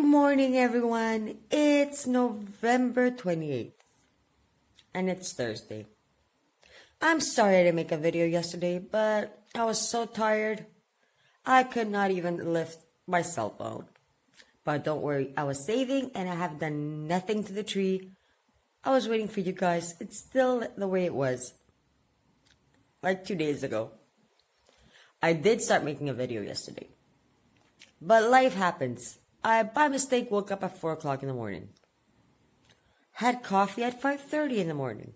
morning, everyone. It's November 28th, and it's Thursday. I'm sorry I didn't make a video yesterday, but I was so tired, I could not even lift my cell phone. But don't worry, I was saving, and I have done nothing to the tree. I was waiting for you guys. It's still the way it was, like 2 days ago. I did start making a video yesterday, but life happens. I, by mistake, woke up at 4 o'clock in the morning. Had coffee at 5:30 in the morning.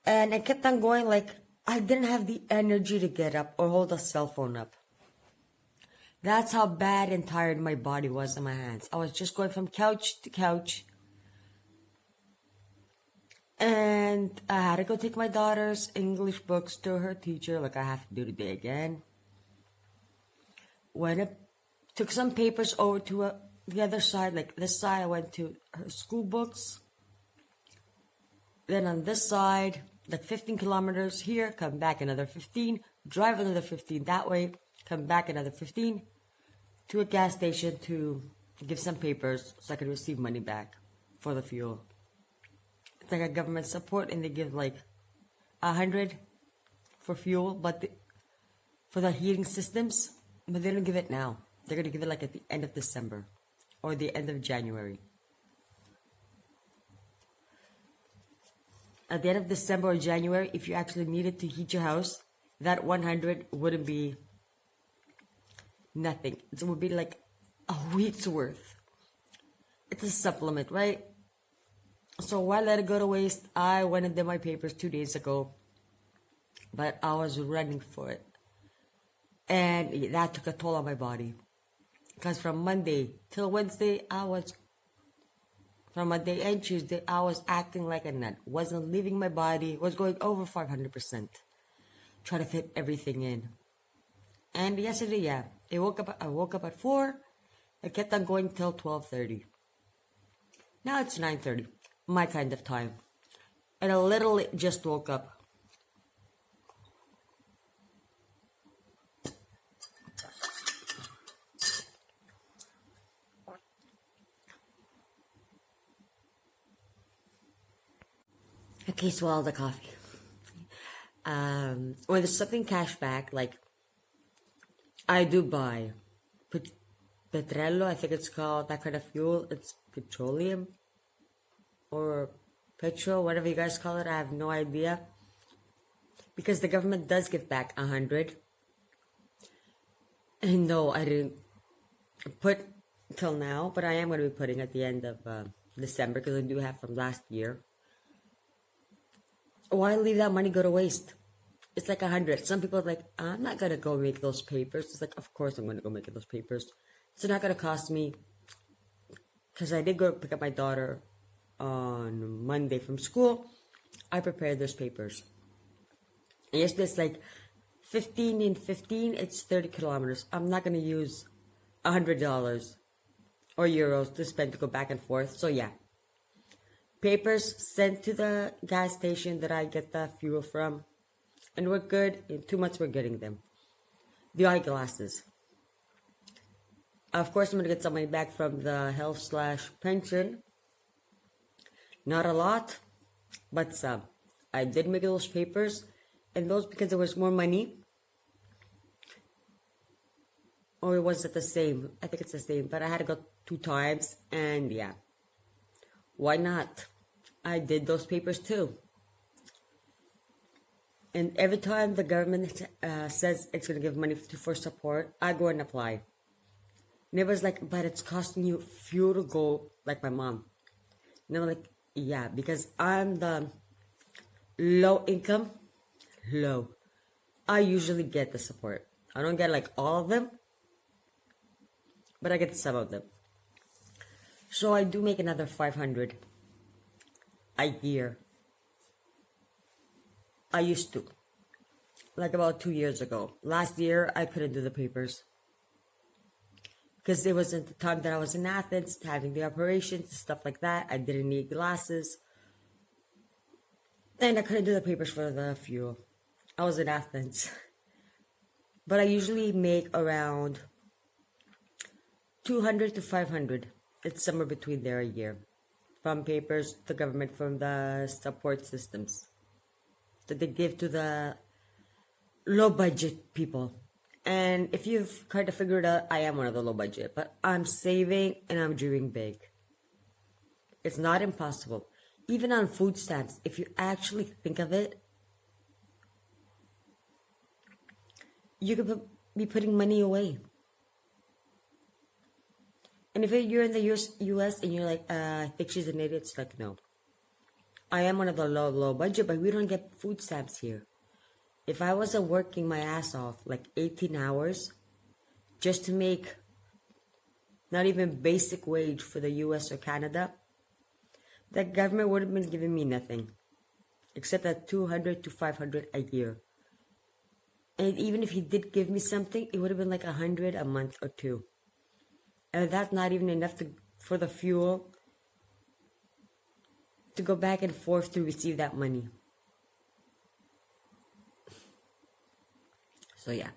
And I kept on going like I didn't have the energy to get up or hold a cell phone up. That's how bad and tired my body was in my hands. I was just going from couch to couch. And I had to go take my daughter's English books to her teacher, like I have to do today again. When I took some papers over to the other side, like this side, I went to her school books. Then on this side, like 15 kilometers here, come back another 15, drive another 15 that way, come back another 15 to a gas station to give some papers so I could receive money back for the fuel. It's like a government support, and they give like 100 for fuel, but for the heating systems, but they don't give it now. They're going to give it like at the end of December or the end of January. At the end of December or January, if you actually needed to heat your house, that 100 wouldn't be nothing. It would be like a week's worth. It's a supplement, right? So why let it go to waste? I went and did my papers 2 days ago, but I was running for it. And that took a toll on my body. Because from Monday till Wednesday, from Monday and Tuesday, I was acting like a nut. Wasn't leaving my body. Was going over 500%. Trying to fit everything in. And yesterday, I woke up at 4. I kept on going till 12:30. Now it's 9:30. My kind of time. And I literally just woke up. Okay, swallow the coffee. When there's something cash back, like I do buy petrello, I think it's called, that kind of fuel. It's petroleum or petrol, whatever you guys call it. I have no idea. Because the government does give back 100. And no, I didn't put till now, but I am going to be putting at the end of December because I do have from last year. Why leave that money go to waste? It's like 100. Some people are like, I'm not going to go make those papers. It's like, of course I'm going to go make those papers. It's not going to cost me. Because I did go pick up my daughter on Monday from school. I prepared those papers. And yesterday it's like 15 and 15. It's 30 kilometers. I'm not going to use $100 or euros to spend to go back and forth. So yeah. Papers sent to the gas station that I get the fuel from. And we're good. In 2 months, we're getting them. The eyeglasses. Of course, I'm going to get some money back from the health/pension. Not a lot, but some. I did make those papers. And those because there was more money. Or was it the same? I think it's the same. But I had to go 2 times. And yeah. Why not? I did those papers too. And every time the government says it's going to give money for support, I go and apply. And it was like, but it's costing you fuel to go, like my mom. And I'm like, yeah, because I'm the low income, I usually get the support. I don't get like all of them, but I get some of them. So I do make another 500 a year. I used to. Like about 2 years ago. Last year, I couldn't do the papers. Because it wasn't the time that I was in Athens, having the operations, stuff like that. I didn't need glasses. And I couldn't do the papers for the fuel. I was in Athens. But I usually make around 200 to 500. It's somewhere between there a year. From papers, the government, from the support systems that they give to the low budget people. And if you've kind of figured out, I am one of the low budget, but I'm saving and I'm dreaming big. It's not impossible. Even on food stamps, if you actually think of it, you could be putting money away. And if you're in the US and you're like, I think she's an idiot, it's like, no. I am one of the low budget, but we don't get food stamps here. If I wasn't working my ass off, like 18 hours, just to make not even basic wage for the US or Canada, the government would have been giving me nothing. Except that 200 to 500 a year. And even if he did give me something, it would have been like 100 a month or two. And that's not even enough for the fuel to go back and forth to receive that money. So yeah,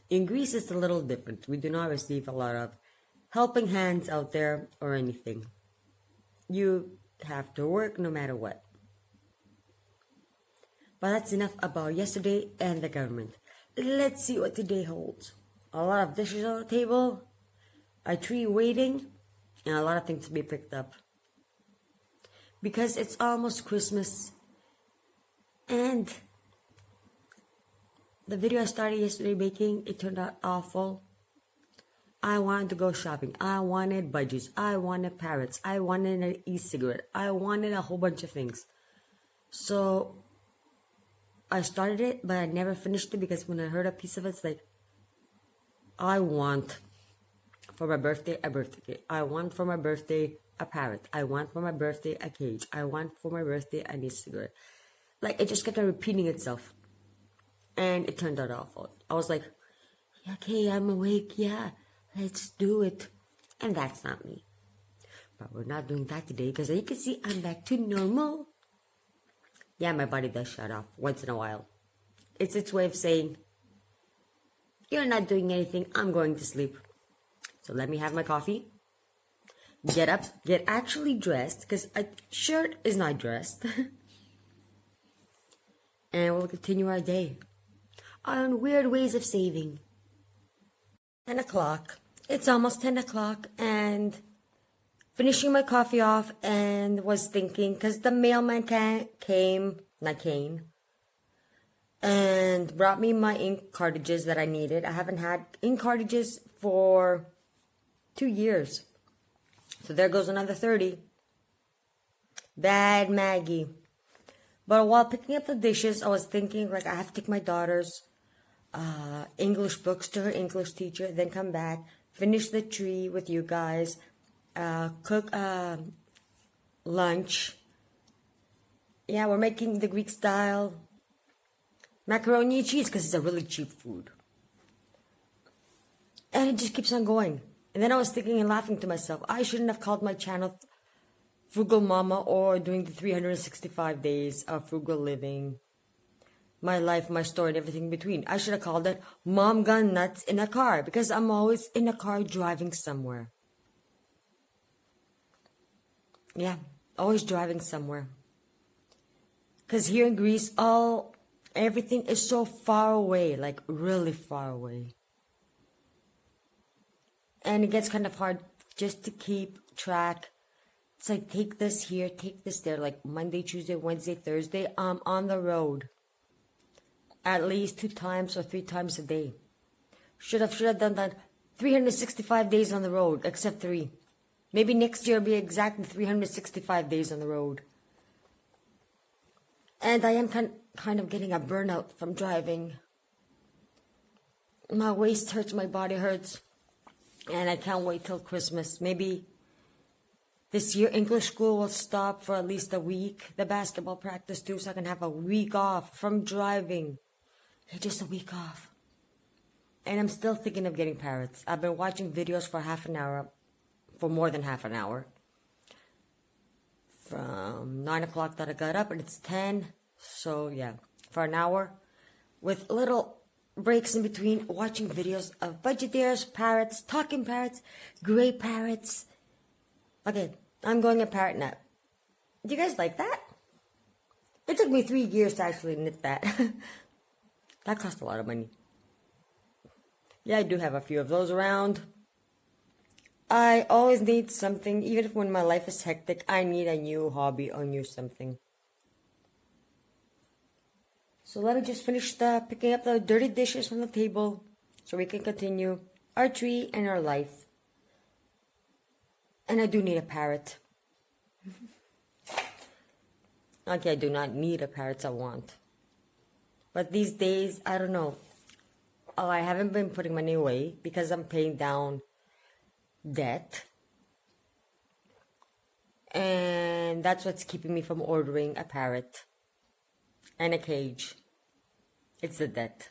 in Greece it's a little different. We do not receive a lot of helping hands out there or anything. You have to work no matter what. But that's enough about yesterday and the government. Let's see what today holds. A lot of dishes on the table, a tree waiting, and a lot of things to be picked up. Because it's almost Christmas, and the video I started yesterday making, it turned out awful. I wanted to go shopping. I wanted budgies. I wanted parrots. I wanted an e-cigarette. I wanted a whole bunch of things. So I started it, but I never finished it because when I heard a piece of it, it's like, I want for my birthday a birthday cake. I want for my birthday a parrot. I want for my birthday a cage. I want for my birthday an e-cigarette. Like, it just kept on repeating itself. And it turned out awful. I was like, okay, I'm awake, yeah, let's do it. And that's not me. But we're not doing that today because as you can see, I'm back to normal. Yeah, my body does shut off once in a while. It's its way of saying, you're not doing anything, I'm going to sleep. So let me have my coffee. Get up, get actually dressed because a shirt is not dressed. And we'll continue our day on weird ways of saving. 10 o'clock. It's almost 10 o'clock and finishing my coffee off and was thinking, because the mailman came and brought me my ink cartridges that I needed. I haven't had ink cartridges for 2 years. So there goes another 30. Bad Maggie. But while picking up the dishes, I was thinking, like, I have to take my daughter's English books to her English teacher, then come back, finish the tree with you guys, cook lunch. Yeah, we're making the Greek style macaroni and cheese because it's a really cheap food. And it just keeps on going. And then I was thinking and laughing to myself, I shouldn't have called my channel Frugal Mama or doing the 365 days of frugal living, my life, my story, and everything in between. I should have called it Mom Gone Nuts in a Car because I'm always in a car driving somewhere. Yeah, always driving somewhere. Because here in Greece, everything is so far away, like really far away. And it gets kind of hard just to keep track. It's like, take this here, take this there. Like Monday, Tuesday, Wednesday, Thursday, I'm on the road. At least 2 times or 3 times a day. Should have done that 365 days on the road, except 3. Maybe next year will be exactly 365 days on the road. And I am kind of getting a burnout from driving. My waist hurts, my body hurts. And I can't wait till Christmas. Maybe this year English school will stop for at least a week. The basketball practice too, so I can have a week off from driving. Just a week off. And I'm still thinking of getting parrots. I've been watching videos for half an hour. For more than half an hour. From 9 o'clock that I got up and it's 10. So yeah, for an hour. With little breaks in between watching videos of budgeteers, parrots, talking parrots, gray parrots. Okay, I'm going a parrot nap. Do you guys like that? It took me 3 years to actually knit that. That cost a lot of money. Yeah, I do have a few of those around. I always need something, even if when my life is hectic, I need a new hobby or new something. So let me just finish picking up the dirty dishes from the table so we can continue our tree and our life. And I do need a parrot. Okay, I do not need a parrot, I want. But these days, I don't know. Oh, I haven't been putting money away because I'm paying down debt. And that's what's keeping me from ordering a parrot and a cage. It's the debt.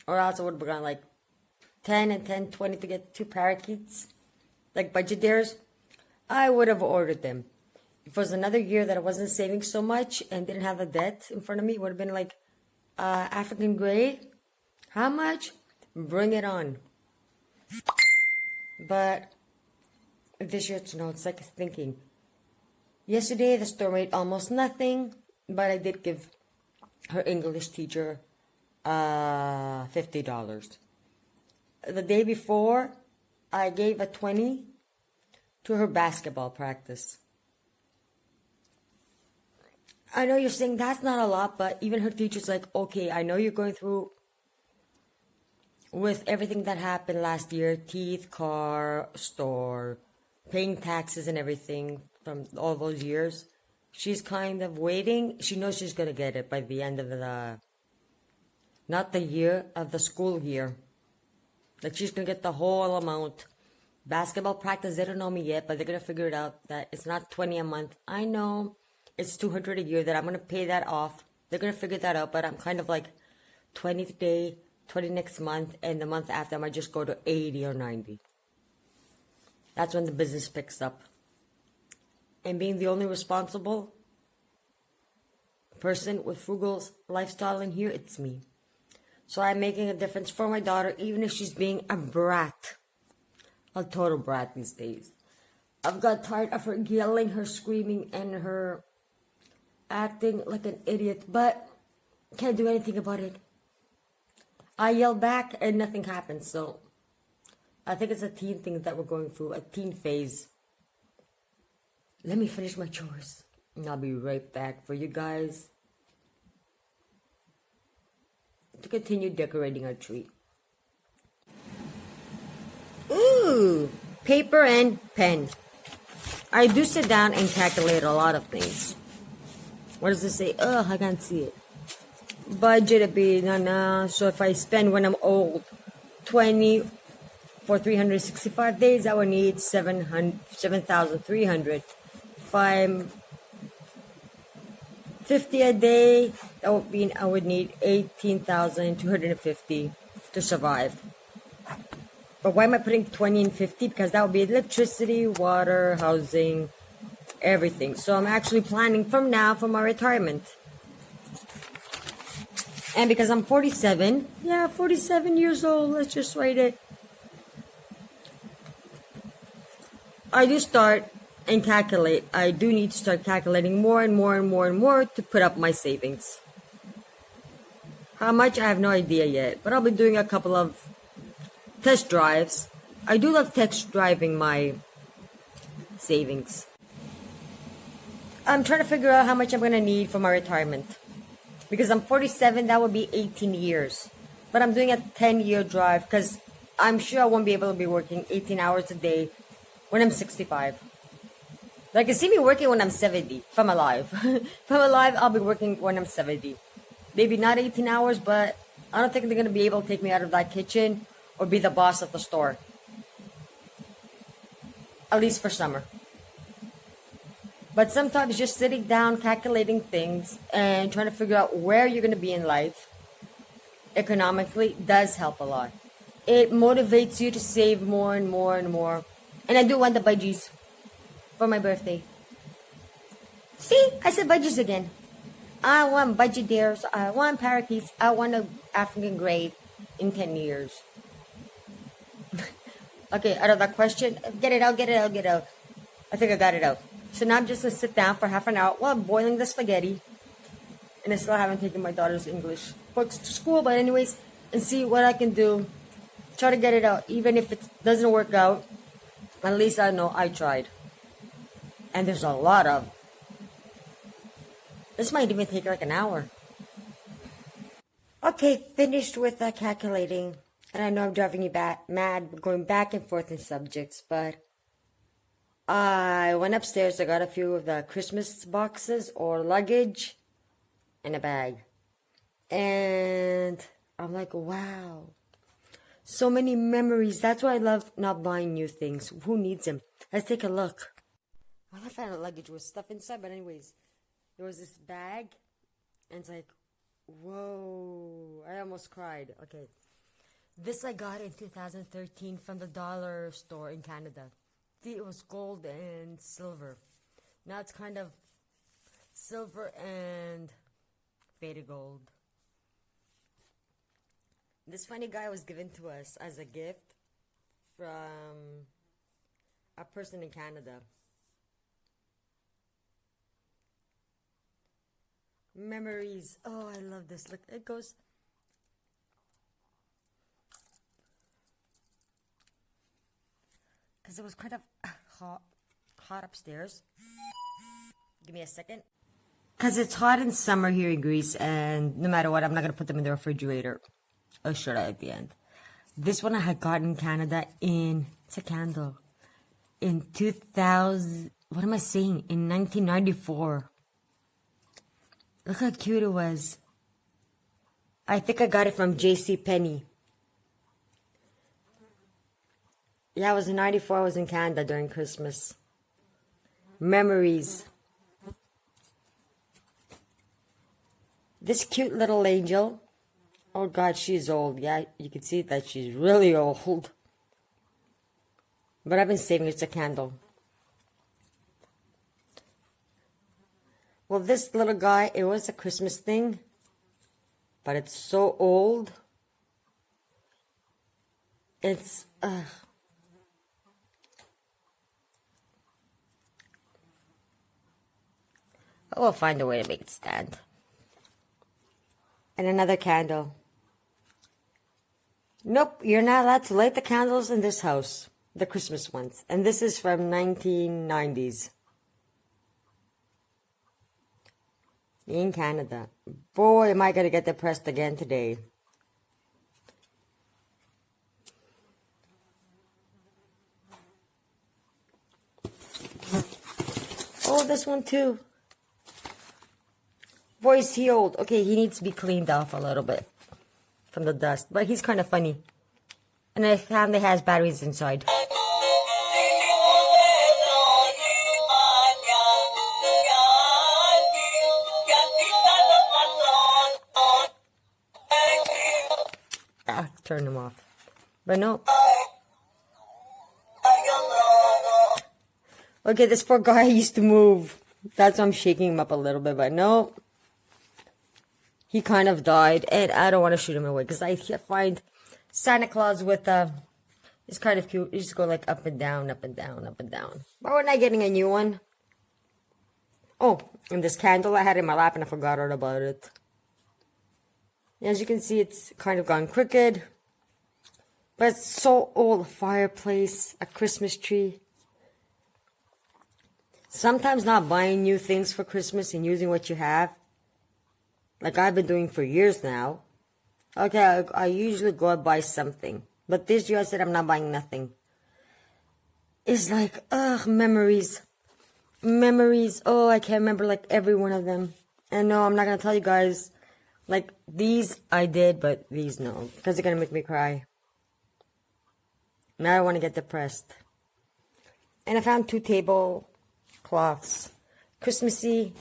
Or else I would have gone like 10 and 10, 20 to get 2 parakeets. Like budgeteers. I would have ordered them. If it was another year that I wasn't saving so much and didn't have the debt in front of me, it would have been like African gray. How much? Bring it on. But this year, it's like thinking. Yesterday, the store made almost nothing, but I did give her English teacher $50. The day before, I gave a 20 to her basketball practice. I know you're saying that's not a lot, but even her teacher's like, okay, I know you're going through with everything that happened last year, teeth, car, store, paying taxes and everything from all those years. She's kind of waiting. She knows she's going to get it by the end of not the year, of the school year. Like she's going to get the whole amount. Basketball practice, they don't know me yet, but they're going to figure it out that it's not 20 a month. I know it's 200 a year that I'm going to pay that off. They're going to figure that out, but I'm kind of like 20 today, 20 next month, and the month after I might just go to 80 or 90. That's when the business picks up. And being the only responsible person with frugal lifestyle in here, it's me. So I'm making a difference for my daughter, even if she's being a brat. A total brat these days. I've got tired of her yelling, her screaming, and her acting like an idiot, but can't do anything about it. I yell back and nothing happens, so I think it's a teen thing that we're going through, a teen phase. Let me finish my chores, and I'll be right back for you guys to continue decorating our tree. Ooh, paper and pen. I do sit down and calculate a lot of things. What does it say? Ugh, I can't see it. Budget be so if I spend when I'm old 20 for 365 days, I would need 7,300. If I'm 50 a day, that would mean I would need 18,250 to survive. But why am I putting 20 and 50? Because that would be electricity, water, housing, everything. So I'm actually planning from now for my retirement. And because I'm 47, 47 years old, let's just write it. I do start and calculate. I do need to start calculating more and more and more and more to put up my savings. How much? I have no idea yet. But I'll be doing a couple of test drives. I do love test driving my savings. I'm trying to figure out how much I'm going to need for my retirement. Because I'm 47, that would be 18 years. But I'm doing a 10-year drive because I'm sure I won't be able to be working 18 hours a day when I'm 65. Like, you see me working when I'm 70, if I'm alive. If I'm alive, I'll be working when I'm 70. Maybe not 18 hours, but I don't think they're going to be able to take me out of that kitchen or be the boss of the store. At least for summer. But sometimes just sitting down, calculating things, and trying to figure out where you're going to be in life economically does help a lot. It motivates you to save more and more and more. And I do want the budgies for my birthday. See, I said budgies again. I want budgie deers. I want parakeets. I want an African gray. in 10 years. Okay, out of that question, get it out. I think I got it out. So now I'm just gonna sit down for half an hour while I'm boiling the spaghetti. And I still haven't taken my daughter's English books to school, but anyways, and see what I can do. Try to get it out. Even if it doesn't work out, at least I know I tried. And there's a lot of. This might even take like an hour. Okay, finished with calculating. And I know I'm driving you mad, going back and forth in subjects, but I went upstairs. I got a few of the Christmas boxes or luggage and a bag. And I'm like, wow. So many memories. That's why I love not buying new things. Who needs them? Let's take a look. I found a luggage with stuff inside, but anyways, there was this bag, and it's like, whoa. I almost cried. Okay. This I got in 2013 from the dollar store in Canada. It was gold and silver. Now it's kind of silver and faded gold. This funny guy was given to us as a gift from a person in Canada. Memories. Oh, I love this. Look, it goes. Because it was kind of hot upstairs. Give me a second. Because it's hot in summer here in Greece, and no matter what, I'm not going to put them in the refrigerator. Oh, should I at the end? This one I had gotten in Canada it's a candle. In 2000, what am I saying? In 1994. Look how cute it was. I think I got it from JCPenney. Yeah, I was in 94. I was in Canada during Christmas. Memories. This cute little angel. Oh God, she's old. Yeah, you can see that she's really old. But I've been saving it. It's a candle. Well, this little guy, it was a Christmas thing. But it's so old. It's... I will find a way to make it stand. And another candle. Nope, you're not allowed to light the candles in this house. The Christmas ones. And this is from 1990s. In Canada. Boy, am I going to get depressed again today. Oh, this one too. Boy, is he old. Okay, he needs to be cleaned off a little bit from the dust. But he's kind of funny. And I found it has batteries inside. Turn them off. But no. Okay, this poor guy used to move. That's why I'm shaking him up a little bit, but no. He kind of died, and I don't want to shoot him away, because I find Santa Claus with, it's kind of cute. You just go like up and down, up and down, up and down. But we're not getting a new one. Oh, and this candle I had in my lap, and I forgot all about it. As you can see, it's kind of gone crooked. But it's so old. A fireplace, a Christmas tree. Sometimes not buying new things for Christmas and using what you have. Like I've been doing for years now. Okay, I usually go and buy something. But this year I said I'm not buying nothing. It's like, memories. Memories. Oh, I can't remember like every one of them. And no, I'm not going to tell you guys. Like these I did, but these no. Because they're going to make me cry. Now I want to get depressed. And I found 2 tablecloths. Christmassy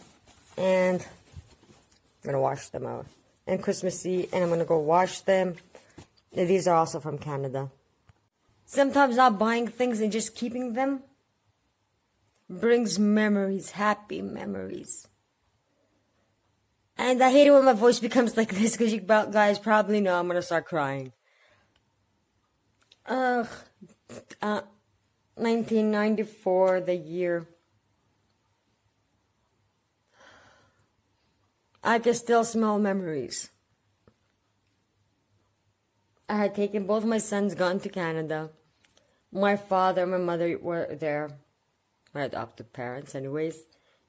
and I'm going to wash them out. And Christmassy, and I'm going to go wash them. And these are also from Canada. Sometimes not buying things and just keeping them brings memories, happy memories. And I hate it when my voice becomes like this because you guys probably know I'm going to start crying. Ugh. 1994, the year. I can still smell memories. I had taken both my sons, gone to Canada. My father and my mother were there, my adopted parents anyways,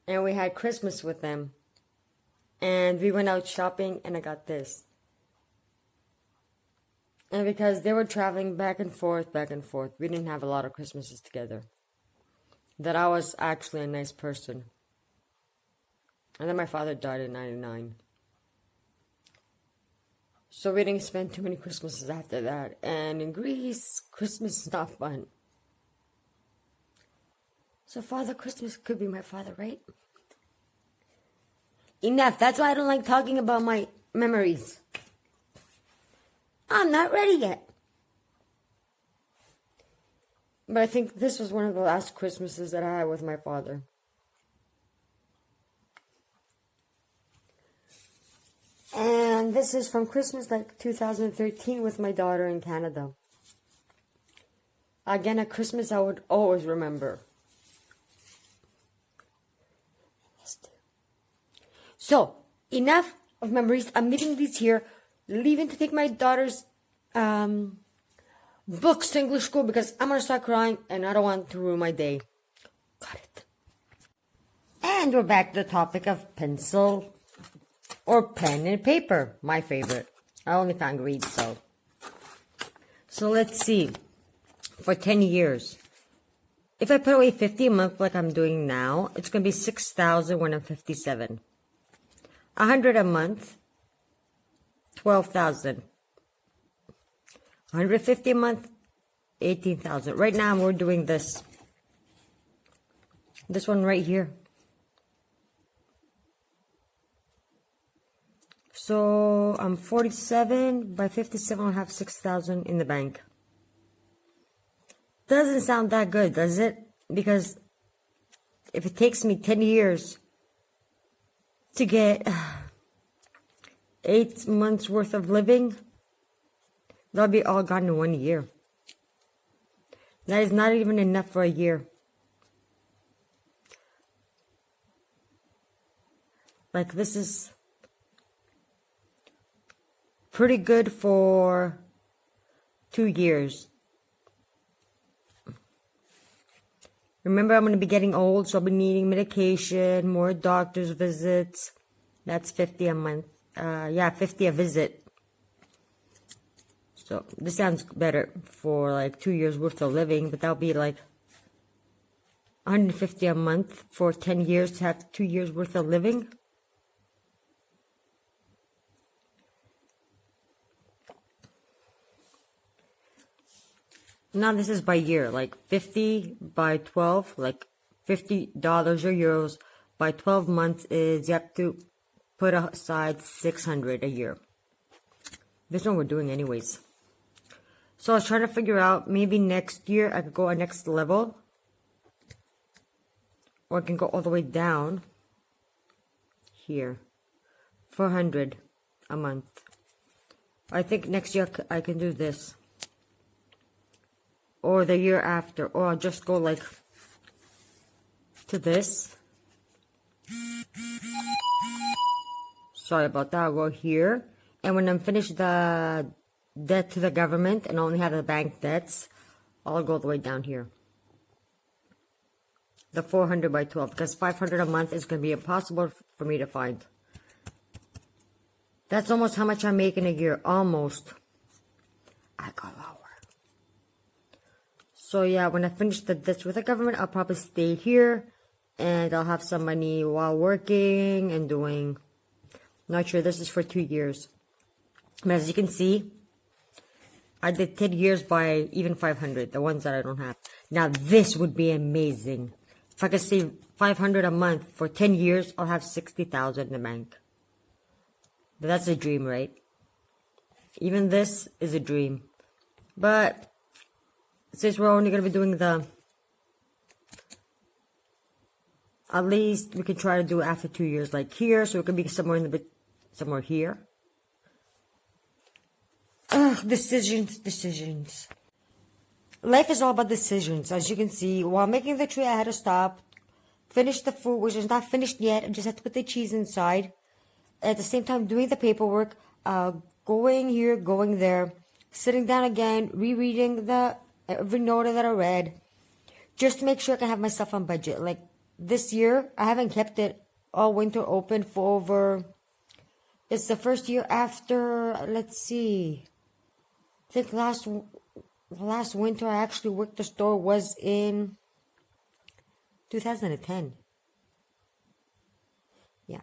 and we had Christmas with them. And we went out shopping, and I got this. And because they were traveling back and forth, we didn't have a lot of Christmases together. That I was actually a nice person. And then my father died in 99. So we didn't spend too many Christmases after that. And in Greece, Christmas is not fun. So Father Christmas could be my father, right? Enough. That's why I don't like talking about my memories. I'm not ready yet. But I think this was one of the last Christmases that I had with my father. And this is from Christmas like 2013 with my daughter in Canada. Again, a Christmas I would always remember. So, enough of memories. I'm leaving these here. Leaving to take my daughter's books to English school because I'm going to start crying and I don't want to ruin my day. Got it. And we're back to the topic of pencil or pen and paper. My favorite. I only found read, so. So let's see. For 10 years. If I put away 50 a month like I'm doing now, it's going to be 6,000 when I'm 57. 100 a month. 12,000. 150 a month, 18,000. Right now we're doing this. This one right here. So I'm 47. By 57 I'll have 6,000 in the bank. Doesn't sound that good, does it? Because if it takes me 10 years to get 8 months worth of living, that'll be all gone in 1 year. That is not even enough for a year. Like, this is pretty good for 2 years. Remember, I'm going to be getting old, so I'll be needing medication, more doctor's visits. That's 50 a month. 50 a visit. So this sounds better for like 2 years worth of living, but that'll be like 150 a month for 10 years to have 2 years worth of living. Now this is by year, like 50 by 12, like $50 or euros by 12 months is, you have to put aside 600 a year. This one we're doing anyways. So I was trying to figure out, maybe next year I could go a next level. Or I can go all the way down here. 400 a month. I think next year I can do this. Or the year after. Or I'll just go like to this. Sorry about that. I'll go here. And when I'm finished the debt to the government and only have the bank debts, I'll go all the way down here. The 400 by 12. Because 500 a month is going to be impossible for me to find. That's almost how much I make in a year. Almost. I got lower. So yeah, when I finish the debts with the government, I'll probably stay here. And I'll have some money while working and doing... Not sure, this is for 2 years. But as you can see, I did 10 years by even 500, the ones that I don't have. Now this would be amazing. If I could save 500 a month for 10 years, I'll have 60,000 in the bank. But that's a dream, right? Even this is a dream. But since we're only going to be doing the... At least we can try to do it after 2 years, like here. So it could be somewhere in the bit, somewhere here. Ugh, decisions. life is all about decisions. As you can see, while making the tree, I had to stop, finish the food, which is not finished yet. I just had to put the cheese inside. At the same time, doing the paperwork, going here, going there, sitting down again, rereading every note that I read, just to make sure I can have myself on budget. Like this year, I haven't kept it all winter open for over. It's the first year after. Let's see. I think last winter I actually worked the store was in 2010. Yeah.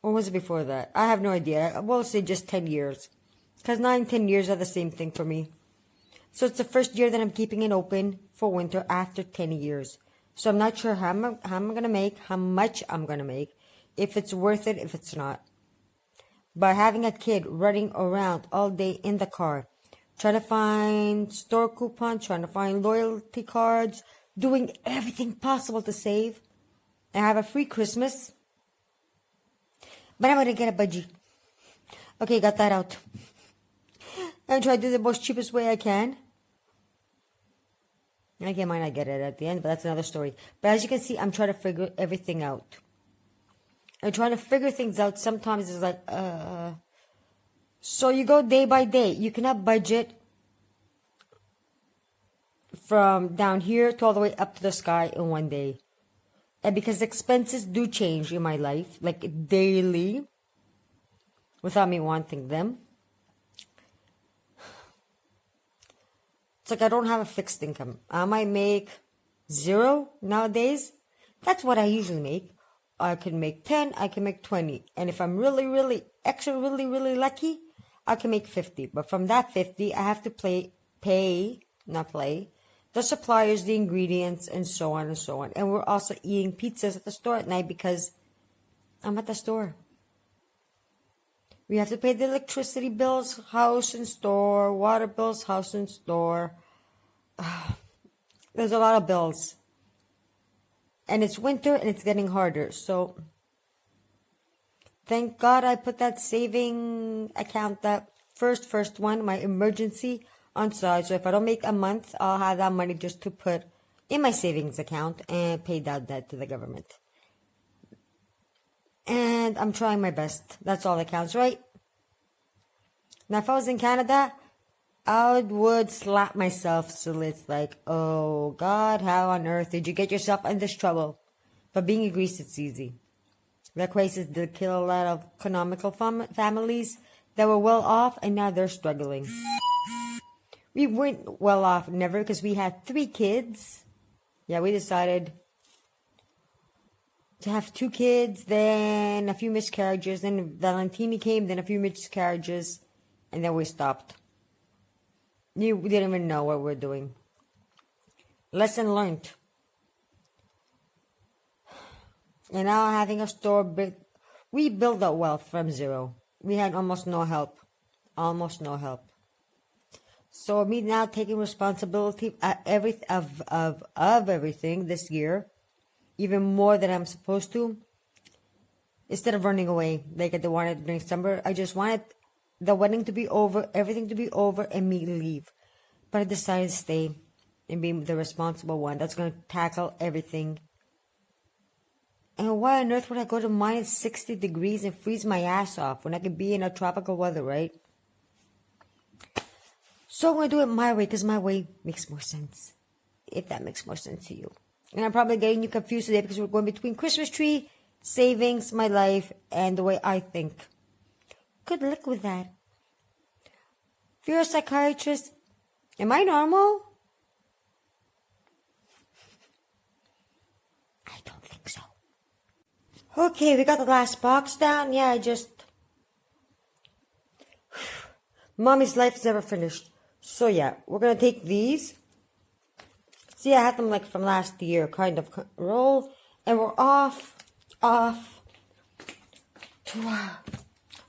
Or was it before that? I have no idea. We'll say just 10 years. Because 9-10 years are the same thing for me. So it's the first year that I'm keeping it open for winter after 10 years. So I'm not sure how I'm going to make, how much I'm going to make, if it's worth it, if it's not. But having a kid running around all day in the car, trying to find store coupons, trying to find loyalty cards, doing everything possible to save and have a free Christmas. But I'm going to get a budgie. Okay, got that out. And try to do the most cheapest way I can. I might not get it at the end, but that's another story. But as you can see, I'm trying to figure everything out. I'm trying to figure things out. Sometimes it's like, So you go day by day. You cannot budget from down here to all the way up to the sky in one day. And because expenses do change in my life, like daily, without me wanting them. It's like I don't have a fixed income. I might make 0 nowadays. That's what I usually make. I can make 10, I can make 20. And if I'm really lucky, I can make 50. But from that 50, I have to pay the suppliers, the ingredients, and so on and so on. And we're also eating pizzas at the store at night because I'm at the store. We have to pay the electricity bills, house and store, water bills, house and store. There's a lot of bills. And it's winter and it's getting harder. So thank God I put that saving account, that first one, my emergency, on side. So if I don't make a month, I'll have that money just to put in my savings account and pay that debt to the government. And I'm trying my best. That's all that counts, right? Now, if I was in Canada, I would slap myself so it's like, oh, God, how on earth did you get yourself in this trouble? But being in Greece, it's easy. The crisis did kill a lot of economical families that were well off, and now they're struggling. We weren't well off, never, because we had 3 kids. Yeah, we decided to have 2 kids, then a few miscarriages, then Valentini came, then a few miscarriages, and then we stopped. We didn't even know what we're doing. Lesson learned. And now having a store, we built up wealth from zero. We had almost no help. So me now taking responsibility of everything this year, even more than I'm supposed to, instead of running away like I wanted during summer. I just wanted the wedding to be over, everything to be over, and me to leave. But I decided to stay and be the responsible one that's going to tackle everything. And why on earth would I go to minus 60 degrees and freeze my ass off when I could be in a tropical weather, right? So I'm going to do it my way, because my way makes more sense. If that makes more sense to you. And I'm probably getting you confused today because we're going between Christmas tree, savings, my life, and the way I think. Good luck with that. If you're a psychiatrist, am I normal? I don't think so. Okay, we got the last box down. Yeah, Mommy's life is never finished. So yeah, we're going to take these. See, I had them like from last year, kind of roll. And we're off to our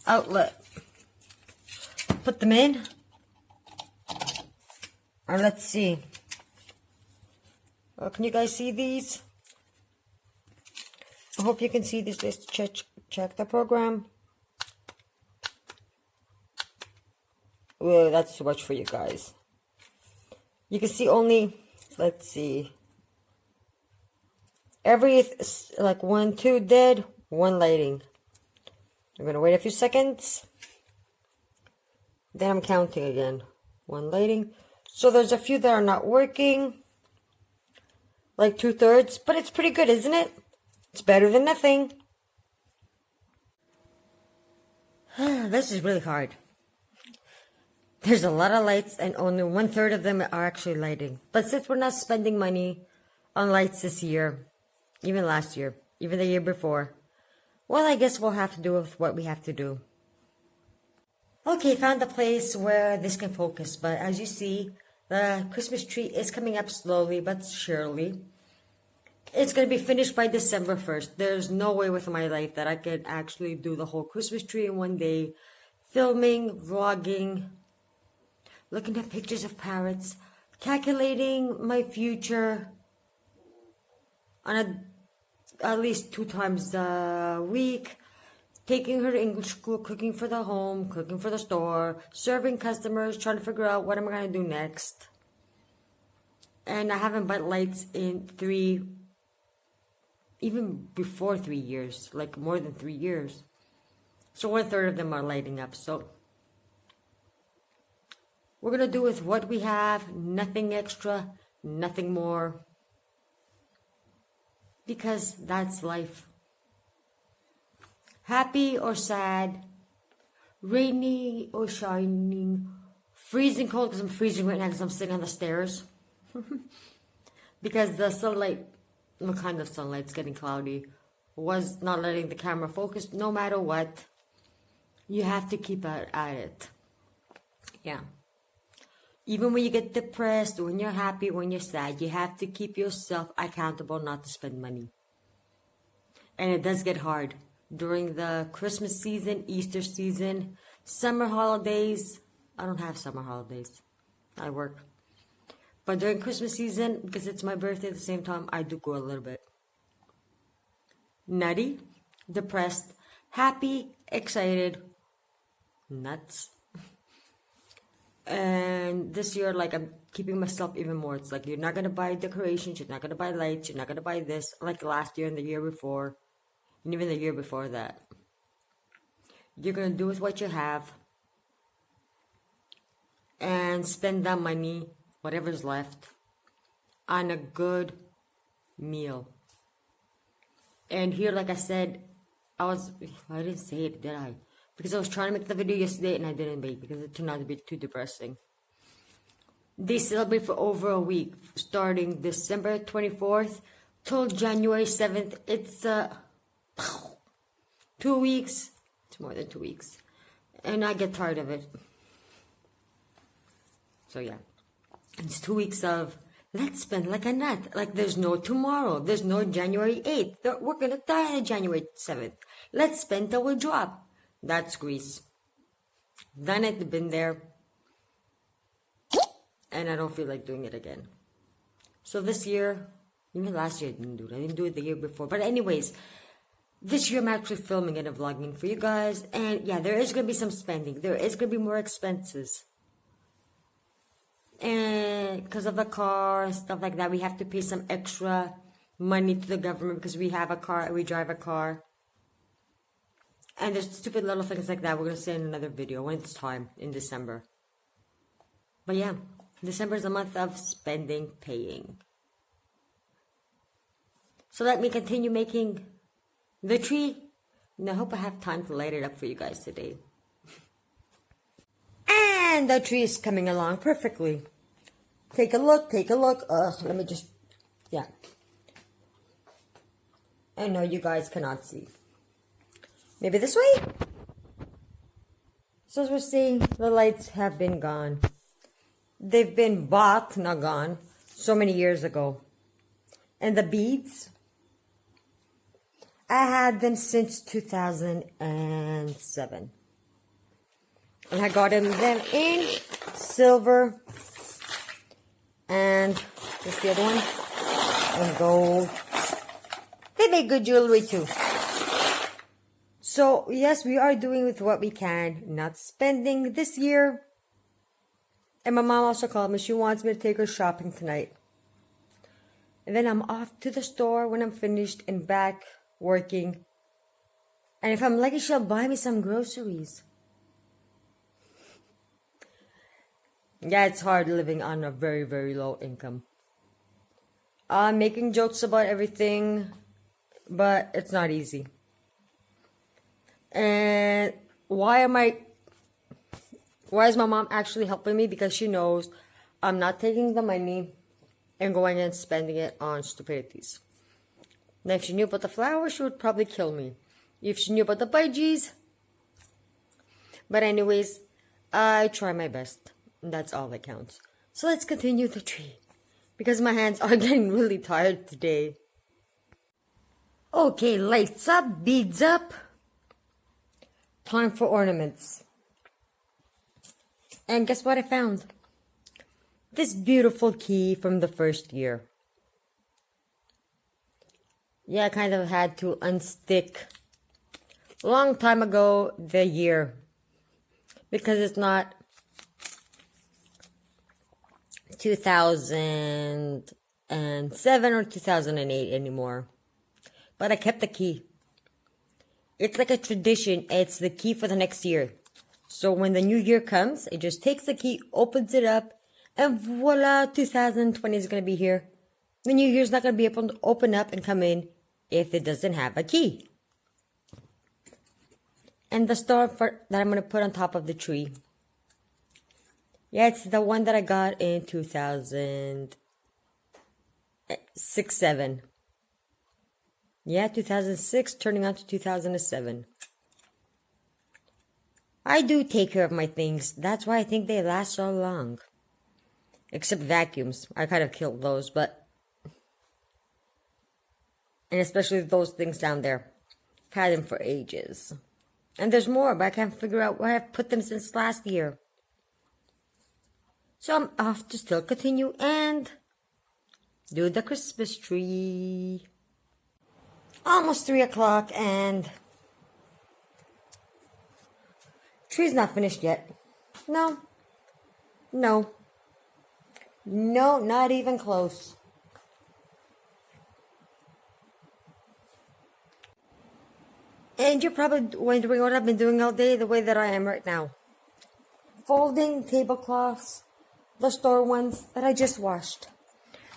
outlet. Put them in. And let's see. Can you guys see these? I hope you can see this. Let's check the program. Well, that's too much for you guys. You can see only, let's see, every, like 1, 2 dead, 1 lighting. I'm going to wait a few seconds. Then I'm counting again. 1 lighting. So there's a few that are not working. Like 2/3. But it's pretty good, isn't it? It's better than nothing. This is really hard. There's a lot of lights and only 1/3 of them are actually lighting. But since we're not spending money on lights this year, even last year, even the year before, well, I guess we'll have to do with what we have to do. Okay, found a place where this can focus. But as you see, the Christmas tree is coming up slowly but surely. It's going to be finished by December 1st. There's no way with my life that I could actually do the whole Christmas tree in one day. Filming, vlogging, looking at pictures of parrots, calculating my future on at least 2 times a week, taking her to English school, cooking for the home, cooking for the store, serving customers, trying to figure out what am I going to do next. And I haven't bought lights in 3, even before 3 years, like more than 3 years. So 1/3 of them are lighting up. So we're going to do with what we have, nothing extra, nothing more. Because that's life. Happy or sad, rainy or shining, freezing cold, because I'm freezing right now because I'm sitting on the stairs. Because the sunlight, what kind of sunlight's getting cloudy, was not letting the camera focus. No matter what, you have to keep at it. Yeah. Even when you get depressed, when you're happy, when you're sad, you have to keep yourself accountable not to spend money. And it does get hard. During the Christmas season, Easter season, summer holidays. I don't have summer holidays. I work. But during Christmas season, because it's my birthday at the same time, I do go a little bit nutty, depressed, happy, excited, nuts. And this year, like, I'm keeping myself even more. It's like, you're not going to buy decorations, you're not going to buy lights, you're not going to buy this, like last year and the year before, and even the year before that. You're going to do with what you have and spend that money, whatever's left, on a good meal. And here, like I said, I didn't say it, did I? Because I was trying to make the video yesterday and I didn't make because it turned out to be too depressing. They celebrate for over a week, starting December 24th till January 7th. It's 2 weeks. It's more than 2 weeks. And I get tired of it. So yeah. It's 2 weeks of, let's spend like a nut. Like there's no tomorrow. There's no January 8th. We're going to die on January 7th. Let's spend till we drop. That's Greece. Done it, been there. And I don't feel like doing it again. So this year, even last year I didn't do it. I didn't do it the year before. But anyways, this year I'm actually filming it and vlogging for you guys. And yeah, there is going to be some spending. There is going to be more expenses. And because of the car and stuff like that, we have to pay some extra money to the government because we have a car, we drive a car. And there's stupid little things like that. We're going to say in another video when it's time in December. But yeah, December is a month of spending, paying. So let me continue making the tree. And I hope I have time to light it up for you guys today. And the tree is coming along perfectly. Take a look, take a look. Let me just, yeah. I know you guys cannot see. Maybe this way? So as we're seeing, the lights have been gone. They've been bought, not gone, so many years ago. And the beads, I had them since 2007. And I got them in silver and what's the other one? And gold. They make good jewelry too. So, yes, we are doing with what we can, not spending this year. And my mom also called me. She wants me to take her shopping tonight. And then I'm off to the store when I'm finished and back working. And if I'm lucky, she'll buy me some groceries. Yeah, it's hard living on a very, very low income. I'm making jokes about everything, but it's not easy. And why is my mom actually helping me? Because she knows I'm not taking the money and going and spending it on stupidities. Now, if she knew about the flowers, she would probably kill me. If she knew about the budgies. But anyways, I try my best. And that's all that counts. So let's continue the tree. Because my hands are getting really tired today. Okay, lights up, beads up. Time for ornaments. And guess what I found? This beautiful key from the first year. Yeah, I kind of had to unstick long time ago the year. Because it's not 2007 or 2008 anymore. But I kept the key. It's like a tradition. It's the key for the next year. So when the new year comes, it just takes the key, opens it up, and voila, 2020 is going to be here. The new year's not going to be able to open up and come in if it doesn't have a key. And the star that I'm going to put on top of the tree. Yeah, it's the one that I got in 2006-07. Yeah, 2006 turning on to 2007. I do take care of my things. That's why I think they last so long. Except vacuums. I kind of killed those, but... And especially those things down there. I've had them for ages. And there's more, but I can't figure out where I've put them since last year. So I'm off to still continue and do the Christmas tree. Almost 3 o'clock and tree's not finished yet. No, not even close. And you're probably wondering what I've been doing all day the way that I am right now. Folding tablecloths, the store ones that I just washed.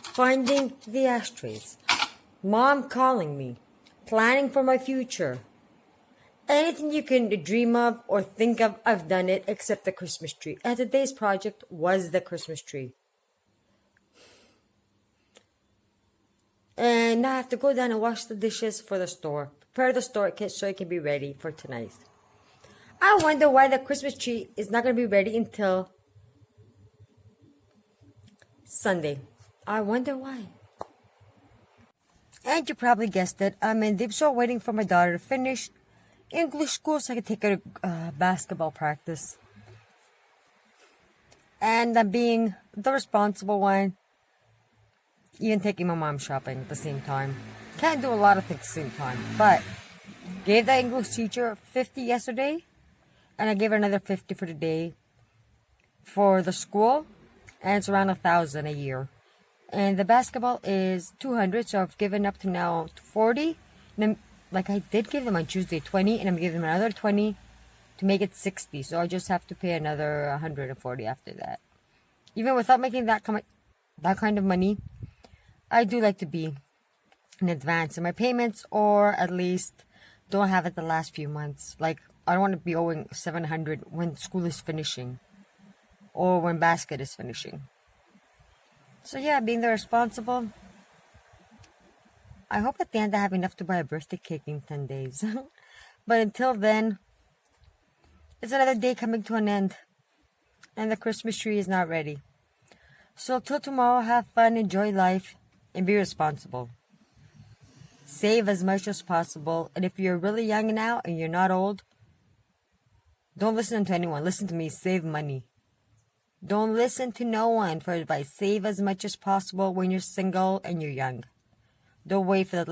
Finding the ashtrays. Mom calling me. Planning for my future. Anything you can dream of or think of, I've done it except the Christmas tree. And today's project was the Christmas tree. And now I have to go down and wash the dishes for the store. Prepare the store kit so it can be ready for tonight. I wonder why the Christmas tree is not going to be ready until Sunday. I wonder why. And you probably guessed it. I'm in Dipso waiting for my daughter to finish English school so I can take her to basketball practice. And I'm being the responsible one. Even taking my mom shopping at the same time. Can't do a lot of things at the same time. But gave the English teacher 50 yesterday. And I gave her another 50 for today. For the school. And it's around 1,000 a year. And the basketball is 200, so I've given up to now 40. And like I did give them on Tuesday 20, and I'm giving them another 20 to make it 60. So I just have to pay another 140 after that. Even without making that kind of money, I do like to be in advance in my payments, or at least don't have it the last few months. Like I don't want to be owing 700 when school is finishing, or when basket is finishing. So yeah, being the responsible. I hope at the end I have enough to buy a birthday cake in 10 days. But until then, it's another day coming to an end. And the Christmas tree is not ready. So till tomorrow, have fun, enjoy life, and be responsible. Save as much as possible. And if you're really young now and you're not old, don't listen to anyone. Listen to me. Save money. Don't listen to no one for advice. Save as much as possible when you're single and you're young. Don't wait for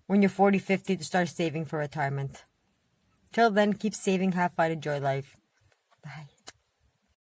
when you're 40, 50 to start saving for retirement. Till then, keep saving, have fun, enjoy life. Bye.